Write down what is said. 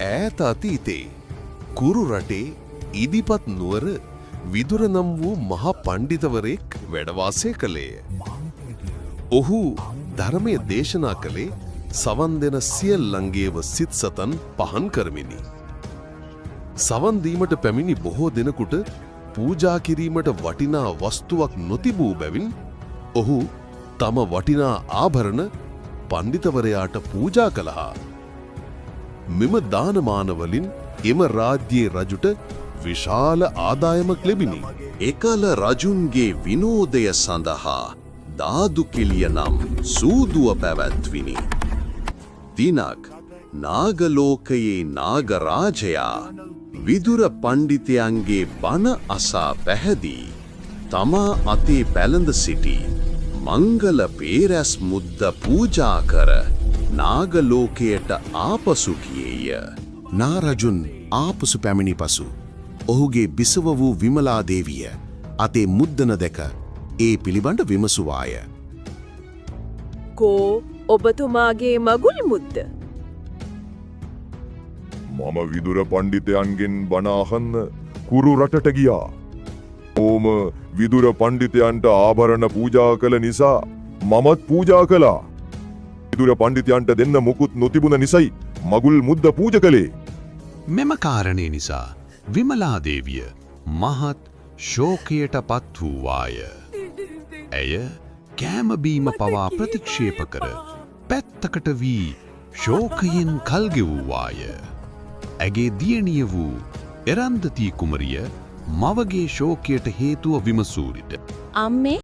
ඈත අතීතේ කුරු රටේ ඉදිපත් නුවර විදුර නම් වූ මහා පණ්ඩිතවරයෙක් වැඩ වාසය කළේය. ඔහු ධර්මය දේශනා කළේ සවන් දෙන සියල්ලන්ගේව සිත් සතන් පහන් කරමිනි. සවන් දීමට පැමිණි බොහෝ දෙනෙකුට පූජා කිරීමට වටිනා වස්තුවක් නොතිබූ බැවින් ඔහු තම වටිනා ආභරණ පණ්ඩිතවරයාට පූජා කළා. මෙම දානමාන වලින් එම රාජ්‍යයේ රජුට විශාල ආදායමක් ලැබිනි. එකල රජුන්ගේ විනෝදය සඳහා දාදු කෙලිය නම් සූදුව පැවැත්විනි. දිනක් නාගලෝකයේ නාගරාජයා විදුර පණ්ඩිතයන්ගේ බණ අසා පැහැදී තමා අතේ පැළඳ සිටි මංගල පේරැස් මුද්ද පූජා කර නාගලෝකයට ආපසු ගියේය. නාරජුන් ආපසු පැමිණි පසු ඔහුගේ බිසව වූ විමලා දේවිය අතේ මුද්දන දැක ඒ පිළිබඳ විමසුවාය. කෝ ඔබතුමාගේ මගුල් මුද්ද? මම විදුර පණ්ඩිතයන්ගෙන් බණ අහන්න කුරු රටට ගියා. ඕම විදුර පණ්ඩිතයන්ට ආභරණ පූජා කළ නිසා මමත් පූජා කළා. විදුර පණ්ඩිතයන්ට දෙන්න මුකුත් නොතිබුණ නිසයි මගුල් මුද්ද පූජ කළේ. මෙම කාරණය නිසා විමලා දේවිය මහත් ශෝකයට පත් වූවාය. ඇය කෑමබීම පවා ප්‍රතික්ෂේප කර පැත්තකට වී ශෝකයෙන් කල්ගෙවූවාය. ඇගේ දියණිය වූ එරන්දතී කුමරිය මවගේ ශෝකයට හේතුව විමසූරිට අම්මේ